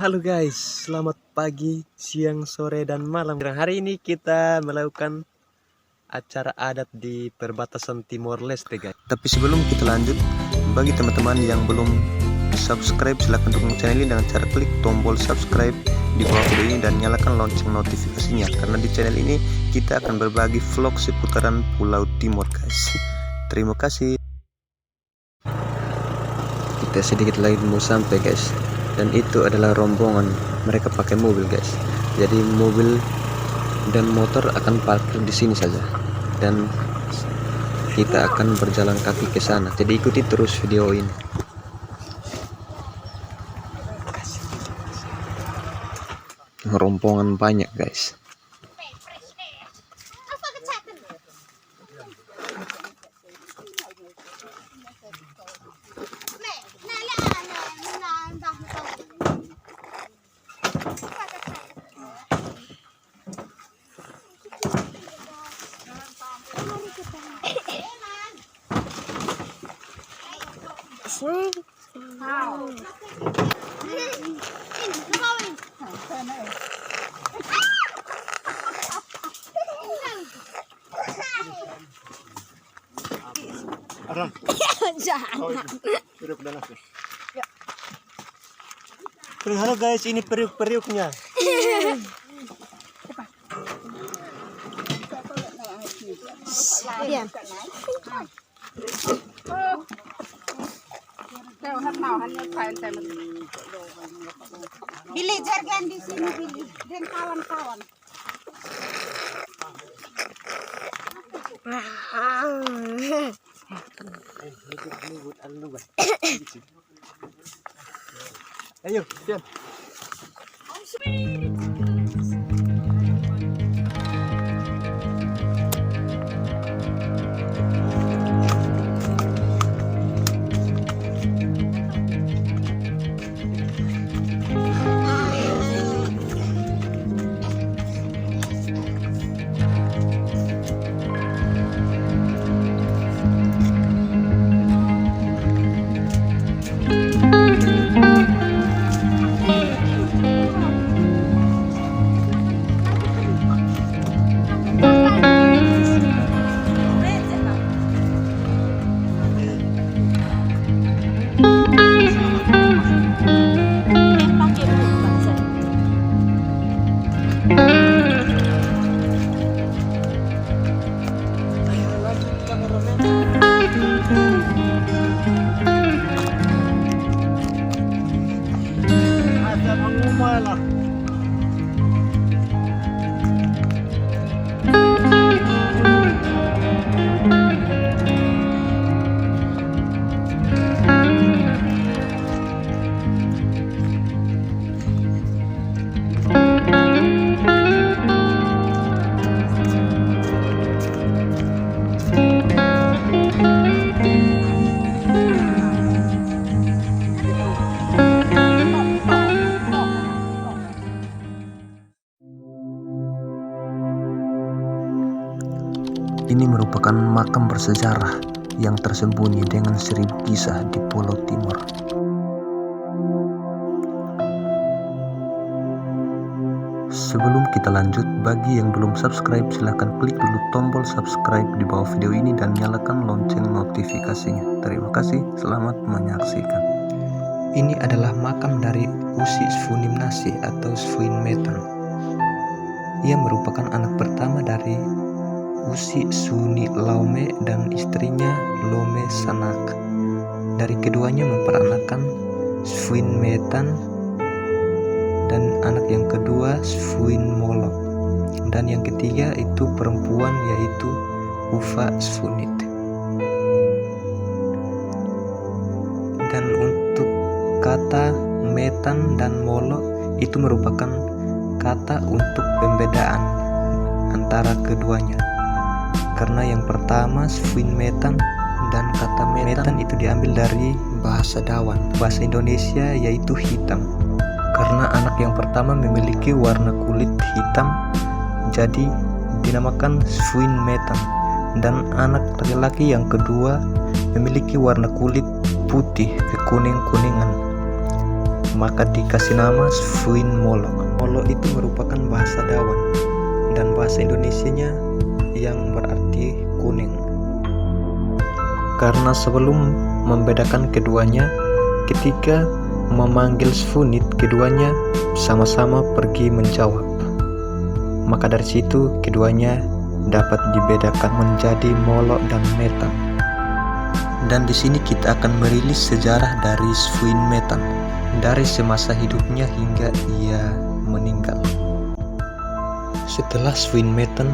Halo guys, selamat pagi, siang, sore, dan malam. Hari ini kita melakukan acara adat di perbatasan Timor Leste guys. Tapi sebelum kita lanjut, bagi teman-teman yang belum subscribe, silahkan dukung channel ini dengan cara klik tombol subscribe di bawah video ini dan nyalakan lonceng notifikasinya. Karena di channel ini kita akan berbagi vlog seputaran Pulau Timor guys. Terima kasih. Kita sedikit lagi mau sampai guys. Dan itu adalah rombongan, mereka pakai mobil guys. Jadi mobil dan motor akan parkir di sini saja dan kita akan berjalan kaki ke sana. Jadi ikuti terus video ini. Rombongan banyak guys. Halo guys, ini periuk-periuknya. Billy jargan di sini Billy dan kawan-kawan. Ayo, Pian. Ini merupakan makam bersejarah yang tersembunyi dengan 1000 kisah di Pulau Timor. Sebelum kita lanjut, bagi yang belum subscribe, silahkan klik dulu tombol subscribe di bawah video ini dan nyalakan lonceng notifikasinya. Terima kasih, selamat menyaksikan. Ini adalah makam dari Usi Sfunimnasih atau Sfuinmetan. Ia merupakan anak pertama dari Usi Suni Laume dan istrinya Lome Sanak. Dari keduanya memperanakan Sfuinmetan dan anak yang kedua Sfuinmolok, dan yang ketiga itu perempuan yaitu Ufa Sfunit. Dan untuk kata metan dan molok itu merupakan kata untuk pembedaan antara keduanya. Karena yang pertama Sfuinmetan dan kata metan itu diambil dari bahasa Dawan, bahasa Indonesia yaitu hitam. Karena anak yang pertama memiliki warna kulit hitam, jadi dinamakan Sfuinmetan. Dan anak laki-laki yang kedua memiliki warna kulit putih kekuning-kuningan, maka dikasih nama Sfuin Molo. Molo itu merupakan bahasa Dawan dan bahasa Indonesianya yang berarti kuning. Karena sebelum membedakan keduanya, ketika memanggil Sfunit, keduanya sama-sama pergi menjawab. Maka dari situ keduanya dapat dibedakan menjadi Molo dan Metan. Dan di sini kita akan merilis sejarah dari Sfuin Metan dari semasa hidupnya hingga ia meninggal. Setelah Sfuin Metan,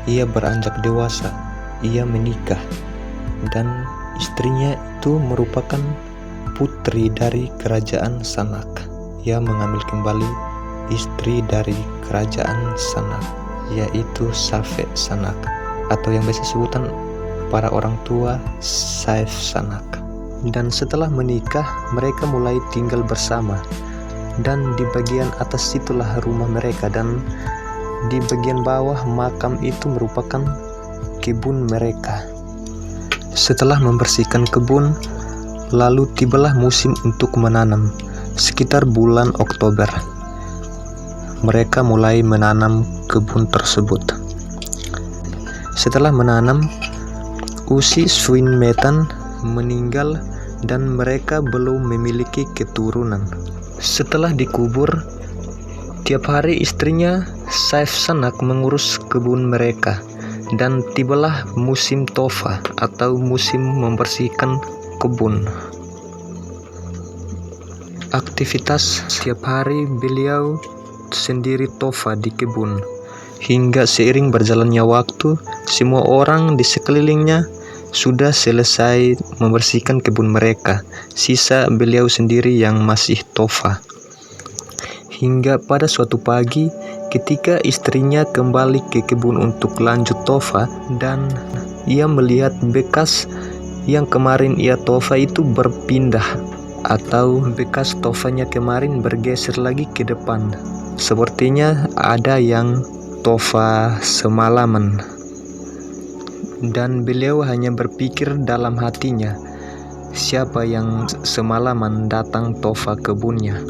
ia beranjak dewasa, ia menikah, dan istrinya itu merupakan putri dari kerajaan Sanak. Ia mengambil kembali istri dari kerajaan Sanak, yaitu Safe Sanak, atau yang biasa sebutan para orang tua Saif Sanak. Dan setelah menikah, mereka mulai tinggal bersama, dan di bagian atas itulah rumah mereka, dan di bagian bawah makam itu merupakan kebun mereka. Setelah membersihkan kebun, lalu tibalah musim untuk menanam. Sekitar bulan Oktober, mereka mulai menanam kebun tersebut. Setelah menanam, usi Sfuin Metan meninggal dan mereka belum memiliki keturunan. Setelah dikubur, tiap hari istrinya Saif Sanak mengurus kebun mereka, dan tibalah musim tofa atau musim membersihkan kebun. Aktivitas setiap hari beliau sendiri tofa di kebun. Hingga seiring berjalannya waktu, semua orang di sekelilingnya sudah selesai membersihkan kebun mereka. Sisa beliau sendiri yang masih tofa. Hingga pada suatu pagi, ketika istrinya kembali ke kebun untuk lanjut tofa, dan ia melihat bekas yang kemarin ia tofa itu berpindah, atau bekas tofanya kemarin bergeser lagi ke depan. Sepertinya ada yang tofa semalaman. Dan beliau hanya berpikir dalam hatinya, siapa yang semalaman datang tofa kebunnya.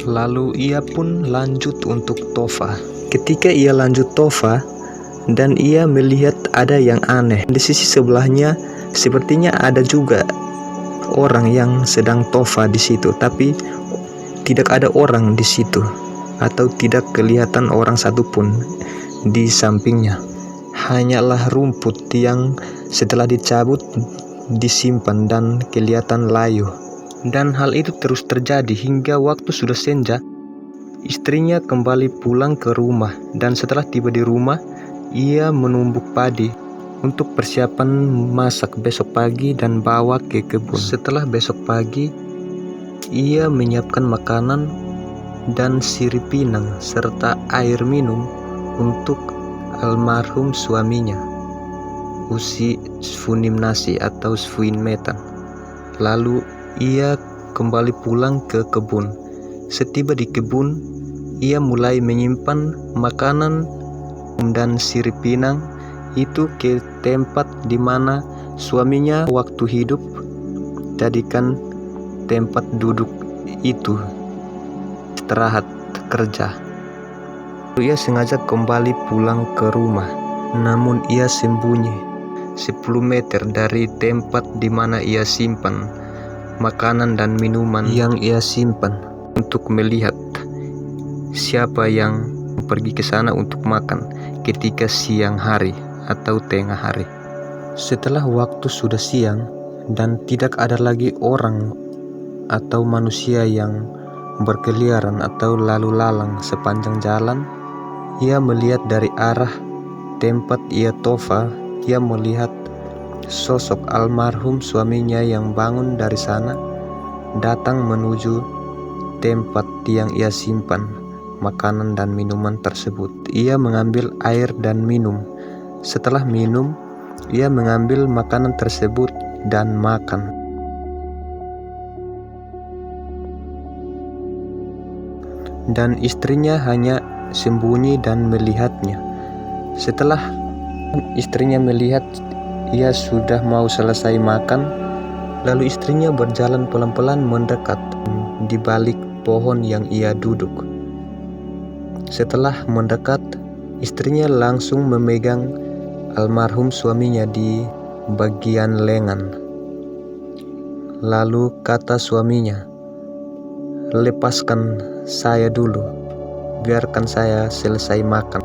Lalu ia pun lanjut untuk tofa. Ketika ia lanjut tofa, dan ia melihat ada yang aneh. Di sisi sebelahnya sepertinya ada juga orang yang sedang tofa di situ, tapi tidak ada orang di situ, atau tidak kelihatan orang satupun di sampingnya. Hanyalah rumput yang setelah dicabut disimpan dan kelihatan layu. Dan hal itu terus terjadi hingga waktu sudah senja. Istrinya kembali pulang ke rumah, dan setelah tiba di rumah, ia menumbuk padi untuk persiapan masak besok pagi dan bawa ke kebun. Setelah besok pagi, ia menyiapkan makanan dan sirip pinang serta air minum untuk almarhum suaminya, Usi Sfunimnasi atau Sfuin Metan. Lalu ia kembali pulang ke kebun. Setiba di kebun, ia mulai menyimpan makanan dan sirip pinang itu ke tempat di mana suaminya waktu hidup jadikan tempat duduk itu istirahat kerja. Ia sengaja kembali pulang ke rumah, namun ia sembunyi 10 meter dari tempat di mana ia simpan makanan dan minuman yang ia simpan, untuk melihat siapa yang pergi ke sana untuk makan ketika siang hari atau tengah hari. Setelah waktu sudah siang dan tidak ada lagi orang atau manusia yang berkeliaran atau lalu lalang sepanjang jalan, ia melihat dari arah tempat ia tofa. Ia melihat sosok almarhum suaminya yang bangun dari sana, datang menuju tempat yang ia simpan makanan dan minuman tersebut. Ia mengambil air dan minum. Setelah minum, ia mengambil makanan tersebut dan makan. Dan istrinya hanya sembunyi dan melihatnya. Setelah istrinya melihat ia sudah mau selesai makan, lalu istrinya berjalan pelan-pelan mendekat. di balik pohon yang ia duduk. Setelah mendekat, istrinya langsung memegang almarhum suaminya di bagian lengan. Lalu kata suaminya, "Lepaskan saya dulu, biarkan saya selesai makan.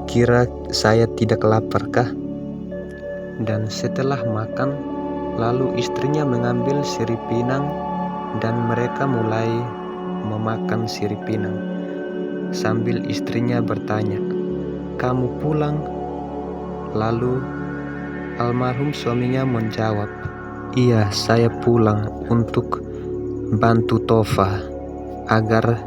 Kira saya tidak lapar kah?" Dan setelah makan, lalu istrinya mengambil sirip pinang dan mereka mulai memakan sirip pinang. Sambil istrinya bertanya, "Kamu pulang?" Lalu almarhum suaminya menjawab, "Iya, saya pulang untuk bantu Tofa agar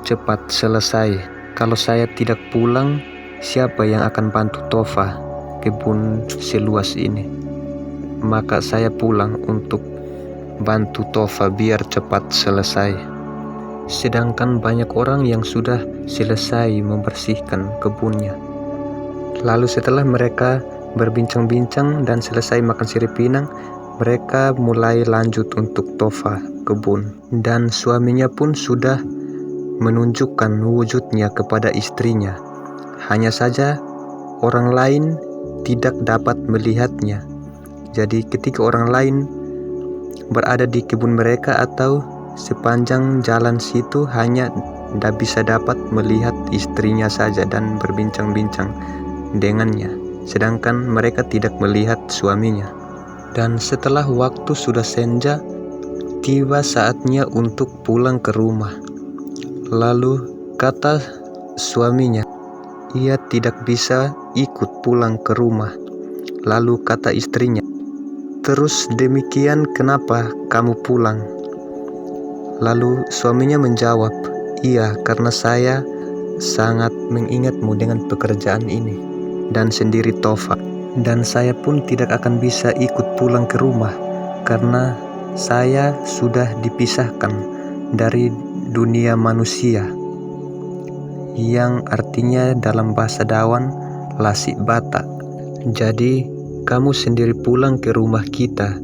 cepat selesai. Kalau saya tidak pulang, siapa yang akan bantu Tofa kebun seluas ini? Maka saya pulang untuk bantu Tofa biar cepat selesai." Sedangkan banyak orang yang sudah selesai membersihkan kebunnya. Lalu setelah mereka berbincang-bincang dan selesai makan sirip pinang, mereka mulai lanjut untuk Tofa kebun. Dan suaminya pun sudah menunjukkan wujudnya kepada istrinya. Hanya saja orang lain tidak dapat melihatnya. Jadi ketika orang lain berada di kebun mereka atau sepanjang jalan situ, hanya tidak bisa dapat melihat istrinya saja dan berbincang-bincang dengannya, sedangkan mereka tidak melihat suaminya. Dan setelah waktu sudah senja, tiba saatnya untuk pulang ke rumah. Lalu kata suaminya, ia tidak bisa ikut pulang ke rumah. Lalu kata istrinya, "Terus demikian kenapa kamu pulang?" Lalu suaminya menjawab, "Iya, karena saya sangat mengingatmu dengan pekerjaan ini dan sendiri Tofa. Dan saya pun tidak akan bisa ikut pulang ke rumah karena saya sudah dipisahkan dari dunia manusia," yang artinya dalam bahasa Dawan Lasik Batak. "Jadi kamu sendiri pulang ke rumah kita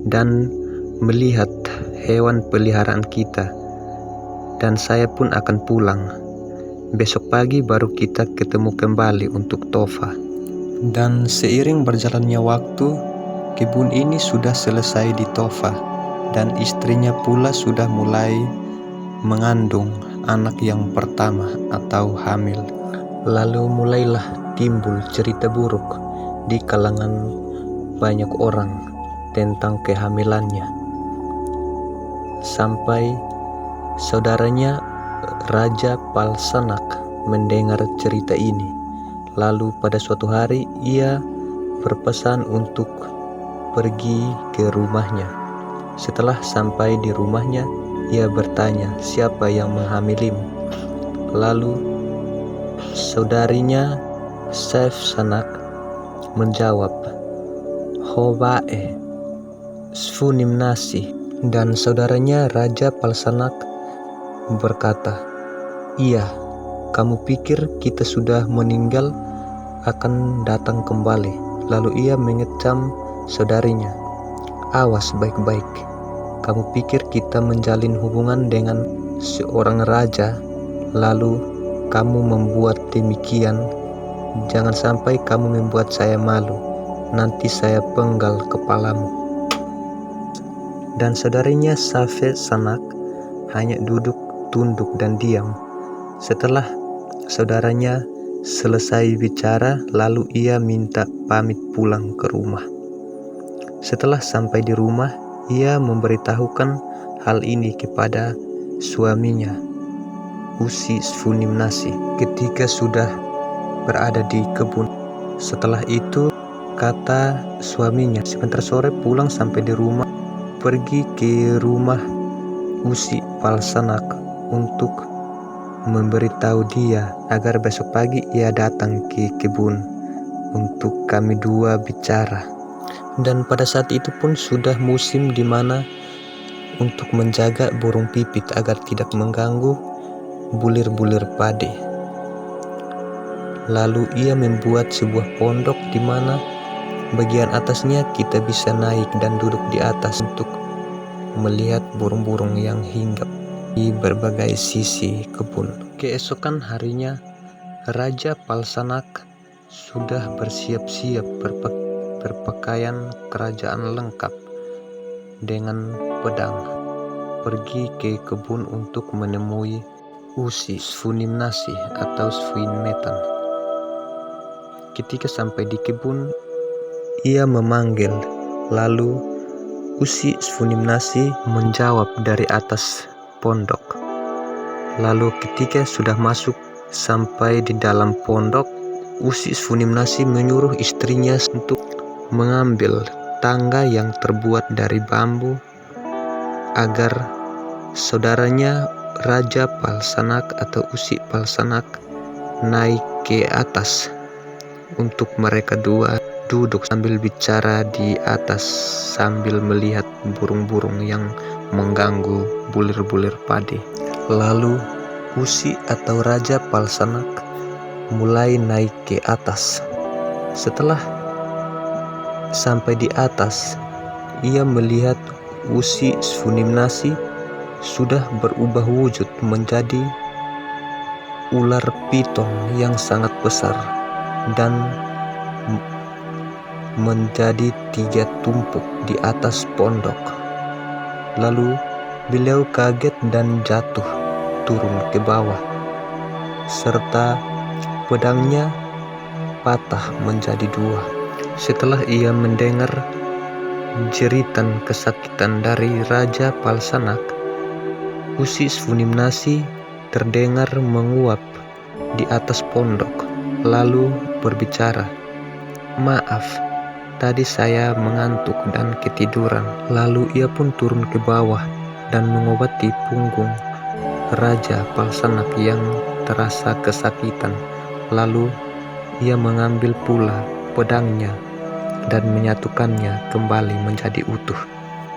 dan melihat hewan peliharaan kita, dan saya pun akan pulang. Besok pagi baru kita ketemu kembali untuk Tofa." Dan seiring berjalannya waktu, kebun ini sudah selesai di Tofa, dan istrinya pula sudah mulai mengandung anak yang pertama atau hamil. Lalu mulailah timbul cerita buruk di kalangan banyak orang tentang kehamilannya. Sampai saudaranya Raja Palsanak mendengar cerita ini. Lalu pada suatu hari ia berpesan untuk pergi ke rumahnya. Setelah sampai di rumahnya, ia bertanya, "Siapa yang menghamilimu?" Lalu saudarinya Saif Sanak menjawab, "Hobae Sfunim Nasi." Dan saudaranya Raja Palsanak berkata, "Iya, kamu pikir kita sudah meninggal akan datang kembali?" Lalu ia mengecam saudarinya, "Awas baik-baik. Kamu pikir kita menjalin hubungan dengan seorang raja, lalu kamu membuat demikian? Jangan sampai kamu membuat saya malu. Nanti saya penggal kepalamu." Dan saudarinya Saif Sanak hanya duduk tunduk dan diam. Setelah saudaranya selesai bicara, lalu ia minta pamit pulang ke rumah. Setelah sampai di rumah, ia memberitahukan hal ini kepada suaminya, Usi Sfunim Nasi, ketika sudah berada di kebun. Setelah itu, kata suaminya, sebentar sore pulang sampai di rumah, pergi ke rumah Usi Palsanak untuk memberitahu dia agar besok pagi ia datang ke kebun untuk kami dua bicara. Dan pada saat itu pun sudah musim di mana untuk menjaga burung pipit agar tidak mengganggu bulir-bulir padi. Lalu ia membuat sebuah pondok di mana bagian atasnya kita bisa naik dan duduk di atas untuk melihat burung-burung yang hinggap. di berbagai sisi kebun. Keesokan harinya, Raja Palsanak sudah bersiap-siap berpakaian kerajaan lengkap dengan pedang, pergi ke kebun untuk menemui Usi Sfunimnasi atau Sfuinmetan. Ketika sampai di kebun, ia memanggil, lalu Usi Sfunimnasi menjawab dari atas pondok. Lalu ketika sudah masuk sampai di dalam pondok, Usi Sfunimnasi menyuruh istrinya untuk mengambil tangga yang terbuat dari bambu agar saudaranya Raja Palsanak atau Usi Palsanak naik ke atas untuk mereka dua duduk sambil bicara di atas sambil melihat burung-burung yang mengganggu bulir-bulir padi. Lalu Usi atau Raja Palsanak mulai naik ke atas. Setelah sampai di atas, ia melihat Usi Sfunimnasi sudah berubah wujud menjadi ular piton yang sangat besar dan menjadi 3 tumpuk di atas pondok. Lalu beliau kaget dan jatuh turun ke bawah, serta pedangnya patah menjadi 2. Setelah ia mendengar jeritan kesakitan dari Raja Palsanak, Usi Sfunimnasi terdengar menguap di atas pondok, lalu berbicara, "Maaf, tadi saya mengantuk dan ketiduran." Lalu ia pun turun ke bawah dan mengobati punggung Raja Palsanak yang terasa kesakitan. Lalu ia mengambil pula pedangnya dan menyatukannya kembali menjadi utuh.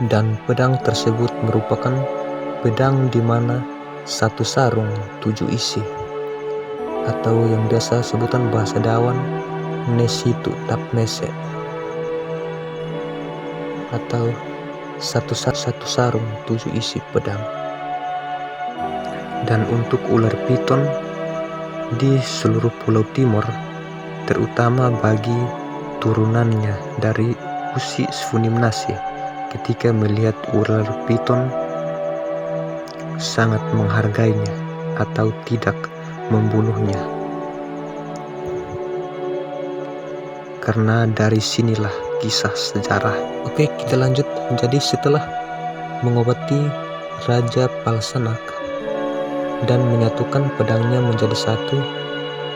Dan pedang tersebut merupakan pedang di mana 1 sarung 7 isi, atau yang biasa sebutan bahasa Dawan Nesitu Tapmese, atau satu sarung 7 isi pedang. Dan untuk ular piton di seluruh Pulau Timor, terutama bagi turunannya dari Usi Sfunimnasi, ketika melihat ular piton sangat menghargainya atau tidak membunuhnya. Karena dari sinilah kisah sejarah. Oke, kita lanjut. Jadi setelah mengobati Raja Palsanak dan menyatukan pedangnya menjadi 1,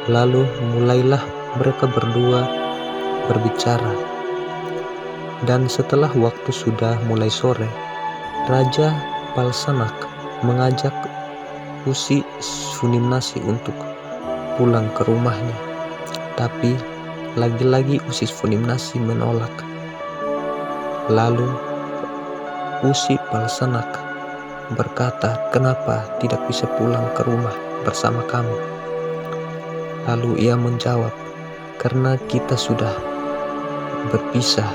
lalu mulailah mereka berdua berbicara. Dan setelah waktu sudah mulai sore, Raja Palsanak mengajak Usi Sfunimnasi untuk pulang ke rumahnya. Tapi lagi-lagi Usi Sfunimnasi menolak. Lalu Usi Palsanak berkata, "Kenapa tidak bisa pulang ke rumah bersama kami?" Lalu ia menjawab, "Karena kita sudah berpisah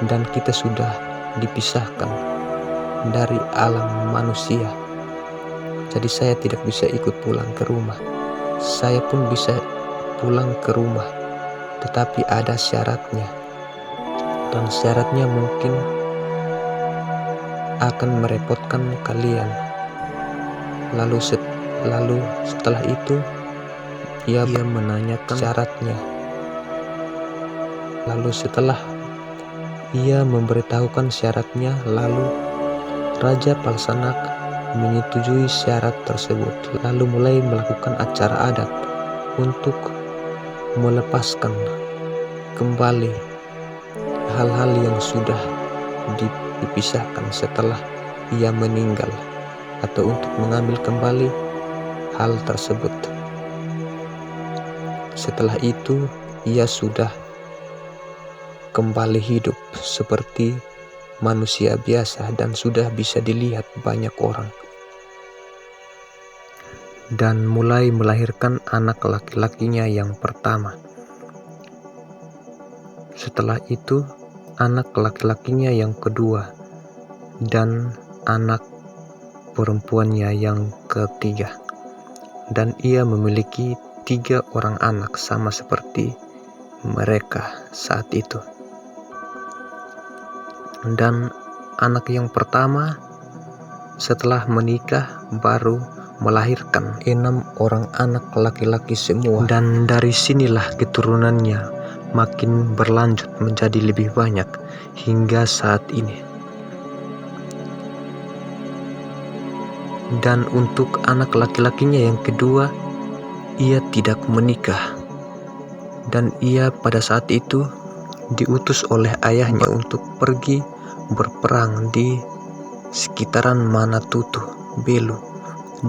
dan kita sudah dipisahkan dari alam manusia. Jadi saya tidak bisa ikut pulang ke rumah. Saya pun bisa pulang ke rumah, tetapi ada syaratnya. Dan syaratnya mungkin akan merepotkan kalian." Lalu setelah itu ia menanyakan syaratnya. Lalu setelah ia memberitahukan syaratnya, lalu Raja Palsanak menyetujui syarat tersebut, lalu mulai melakukan acara adat untuk melepaskan kembali hal-hal yang sudah dipisahkan setelah ia meninggal, atau untuk mengambil kembali hal tersebut. Setelah itu ia sudah kembali hidup seperti manusia biasa dan sudah bisa dilihat banyak orang, dan mulai melahirkan anak laki-lakinya yang pertama. Setelah itu anak laki-lakinya yang kedua, dan anak perempuannya yang ketiga, dan ia memiliki 3 orang anak sama seperti mereka saat itu. Dan anak yang pertama setelah menikah baru melahirkan 6 orang anak laki-laki semua, dan dari sinilah keturunannya makin berlanjut menjadi lebih banyak hingga saat ini. Dan untuk anak laki-lakinya yang kedua, ia tidak menikah, dan ia pada saat itu diutus oleh ayahnya untuk pergi berperang di sekitaran Manatutu, Belu,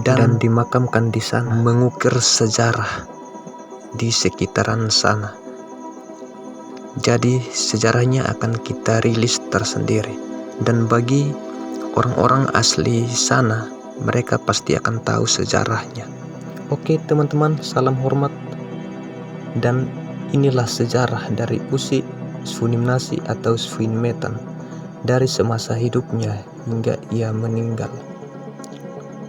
dan dimakamkan di sana, mengukir sejarah di sekitaran sana. Jadi sejarahnya akan kita rilis tersendiri, dan bagi orang-orang asli sana, mereka pasti akan tahu sejarahnya. Oke teman-teman, salam hormat. Dan inilah sejarah dari Usi Sfunimnasi atau Sfuinmetan dari semasa hidupnya hingga ia meninggal.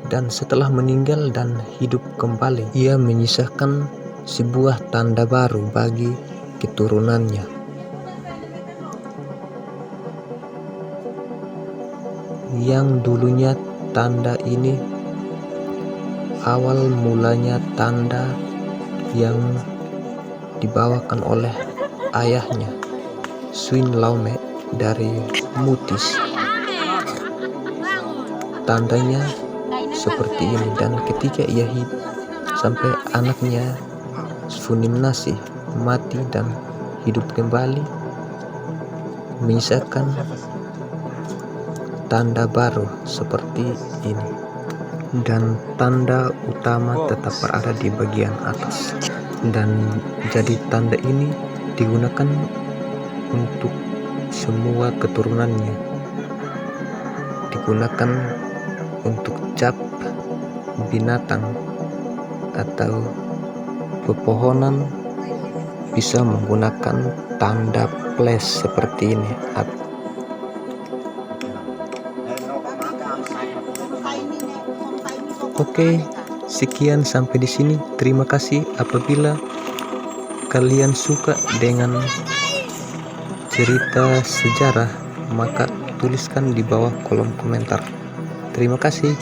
Dan setelah meninggal dan hidup kembali, ia menyisakan sebuah tanda baru bagi keturunannya. Yang dulunya tanda ini awal mulanya tanda yang dibawakan oleh ayahnya, Swin Laume dari Mutis. Tandanya seperti ini, dan ketika ia hidup sampai anaknya Sfunimnasi mati dan hidup kembali, menyisakan tanda baru seperti ini, dan tanda utama tetap berada di bagian atas. Dan jadi tanda ini digunakan untuk semua keturunannya, digunakan untuk cap binatang atau pepohonan, bisa menggunakan tanda plus seperti ini. Oke, sekian sampai di sini. Terima kasih. Apabila kalian suka dengan cerita sejarah, maka tuliskan di bawah kolom komentar. Terima kasih.